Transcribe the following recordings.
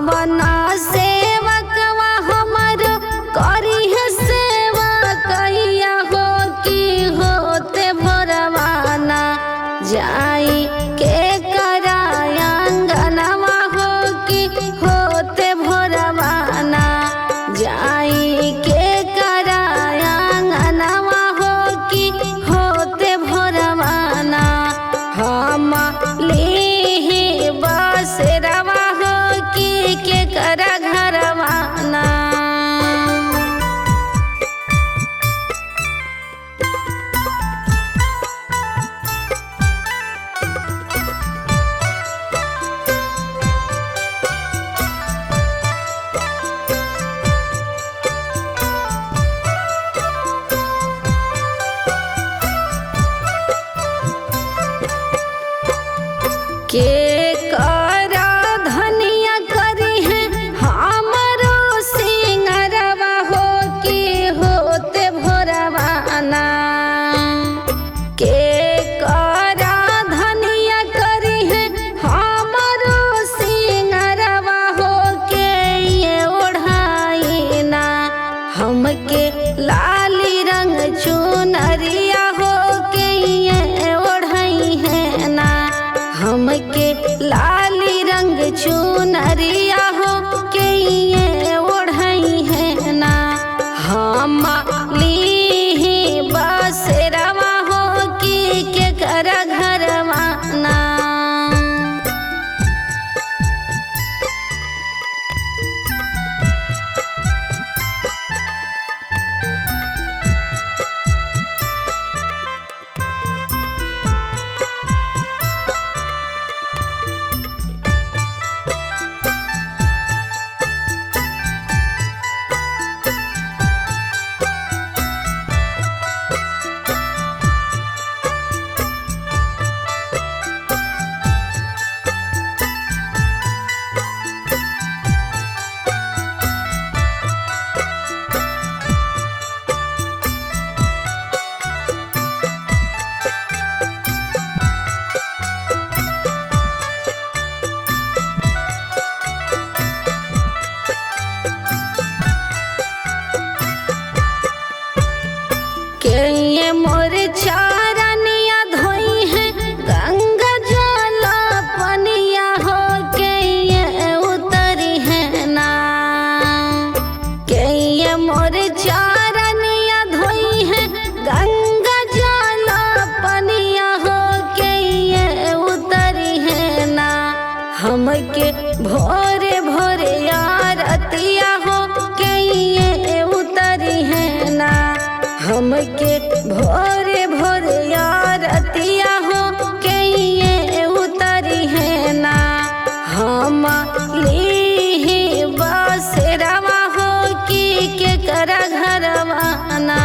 कवना सेवकवा हमर करी है सेवा कहिया हो कि होते भोरवाना जाई के करायांगनवा हो कि होते भोरवाना जाई के करायांगनवा हो कि होते भोरवाना हम लीही बसेरवा हो कि के करा घरवाना। के करा धनिया करी है हमरो सिंगरवा हो कि होते भोरवाना के करा धनिया करी है हमरो सिंगरवा हो के ये ओढ़ाई ना हमके लाली रंग चुनरिया हो के ये ओढ़ाई है ना हमके लाली रंग चुनरिया हो के ये ओढ़ाई है ना हम लीही बसेरवा हो कि के करा घरवाना। के ये मोर चारनिया धोई है गंगा जल पनिया हो के ये उतरी है ना के ये मोर चारनिया धोई है गंगा जल पनिया हो के ये उतरी है ना हमके भोरे भोरे आरतिया हो के ये उतरी है ना हमके भोरे भोरे आरतिया हो के ये उतरी है ना हम लीही बसेरवा हो कि के करा घरवाना।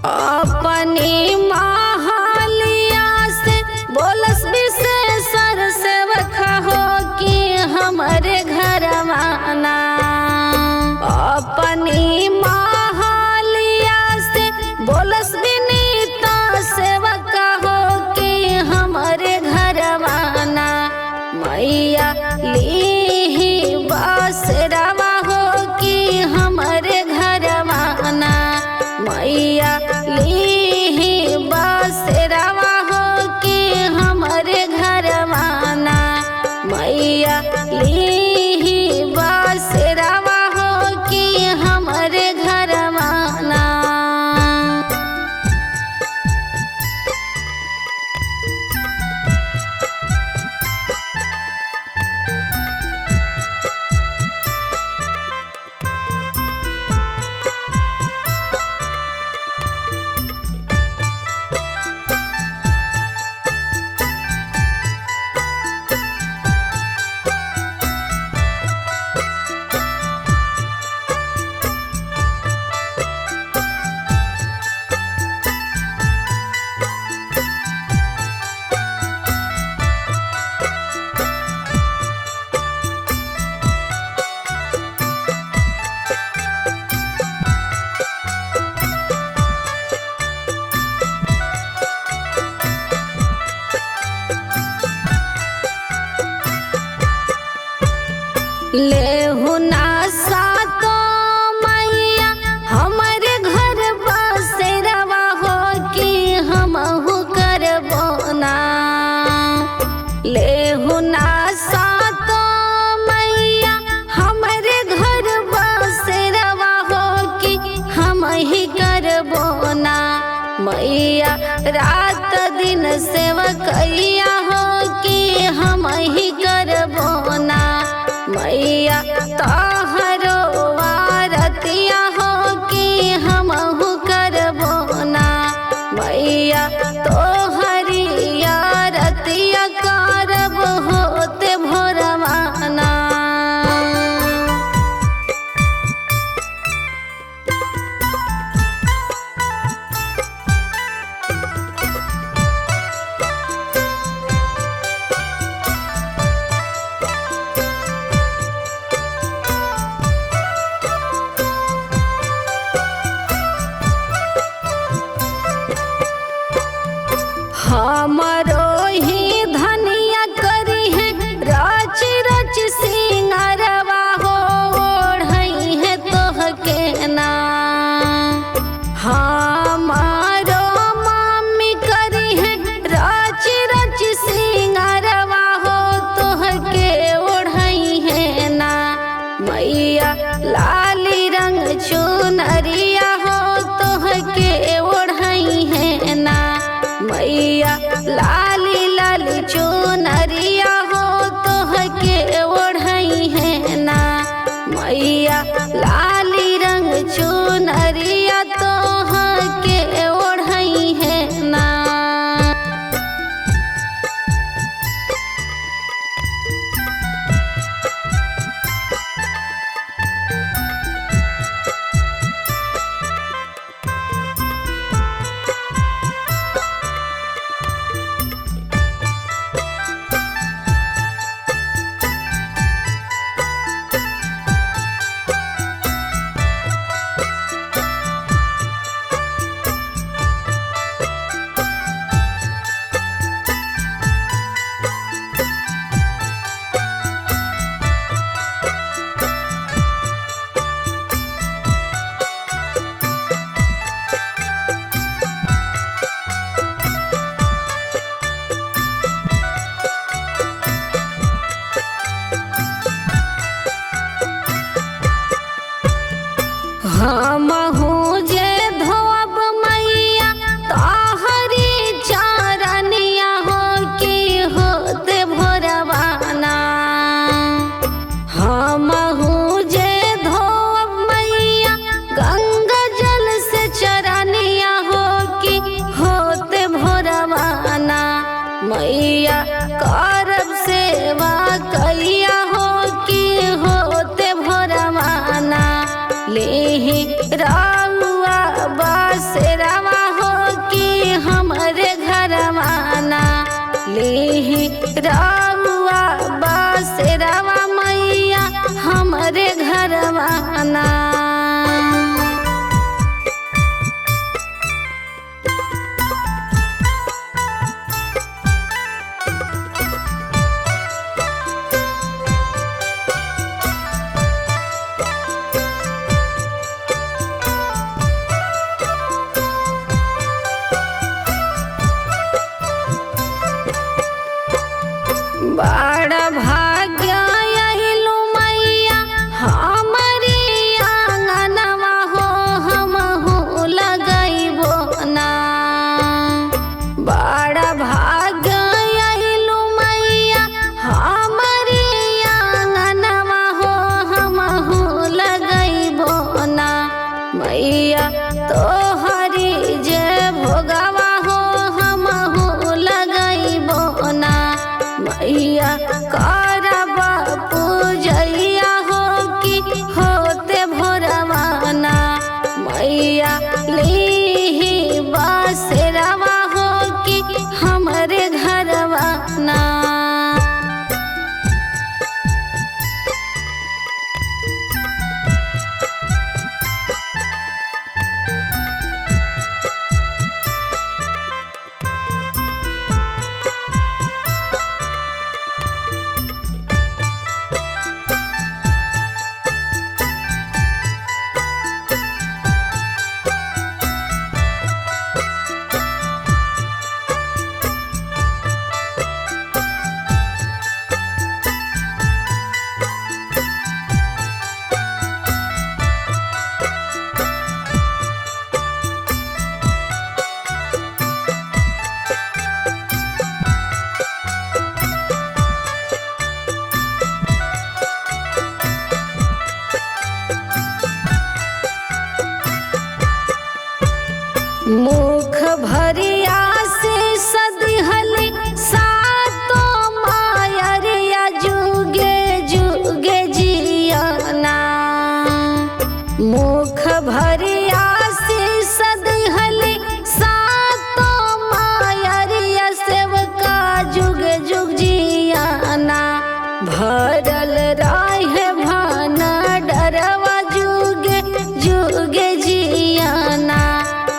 अपनी महालिया से बोलस विशेषर सेवका हो कि हमारे घरवाना अपनी महालिया से बोलस विनीता सेवका हो कि हमारे घरवाना मैया लीही बसेरवा हो कि हमारे घरवाना मैया लीही बसेरवा हो कि हमारे घरवाना मैया लीही बसेरवा हो कि हमारे घरवाना। मैया रात दिन सेवकैया हो कि हम ही करबो ना। मैया तोहरो आरतिया हो कि हमहु करबो ना। मैया तोहरी आरतिया करब होते भोरवाना। हमरो ही धनिया करी है रच रच सिंगारवा हो ओढ़ई है तोहके ना। हमारो मम्मी करी है रच रच सिंगारवा हो तोहके ओढ़ई है ना। मैया लाली रंग चुनरिया हो तोहके ओढ़ई है ना। मैया लाली लाली चुनरिया हो तोहके ओढ़ई है ना। मैया लाली रंग चुनरिया तोहके ओढ़ई है ना। हमहु जे धोब मैया तोहरी चरनिया हो कि होते भोरवाना। हमहु जे धोब मैया गंगा जल से चरनिया हो कि होते भोरवाना। मैया करब सेवा कैया हो कि होते भोरवाना। लेहि रामुआ बासेरावा हो कि हमरे घरवाना। लेहि रामुआ बासेरावा मैया हमरे घरवाना। बड़ा भाग्य आइलू मैया हमारी आंगनवा हो हमहु लगैबो ना। बड़ा भाग्य आइलू मैया हमारी आंगनवा हो हमहु लगैबो ना। मैया तोहरी जे भोगवा हो हमहु लगैबो ना। मैया मुख भरिया से सदिहली सातो मायरिया जुगे जुगे जियाना। मुख भरिया से सदिहली सातो मायरिया सेवका जुग जुग जियाना। भरल रहे भान डरवा जुगे जुगे जियाना।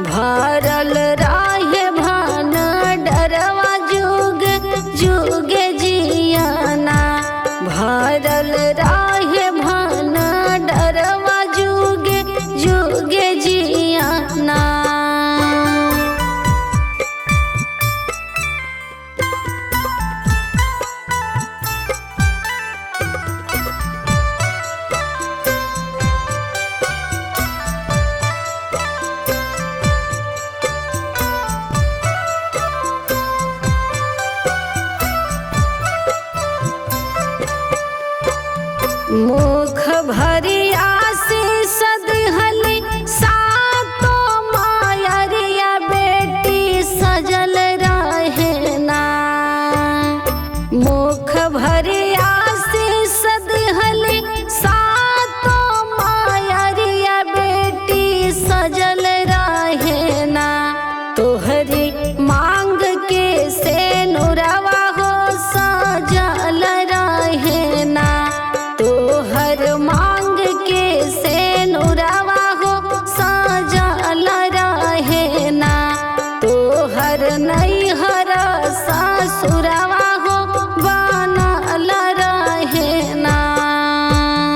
भरल रहे भान डरवा जुगे जुगे जियाना। भरल रहे भान डरवा जुगे जुगे जियाना। मुख भरिया से सदिहली सातो मायरिया बेटी सजल रहे ना। मुख भरिया से सदिहली सातो मायरिया बेटी सजल रहे ना। तोहरी मांग के से नुरवा हो सजल रहे ना। तोहर मांग के से नुरवा हो सजल रहे ना। तोहर नैहर ससुर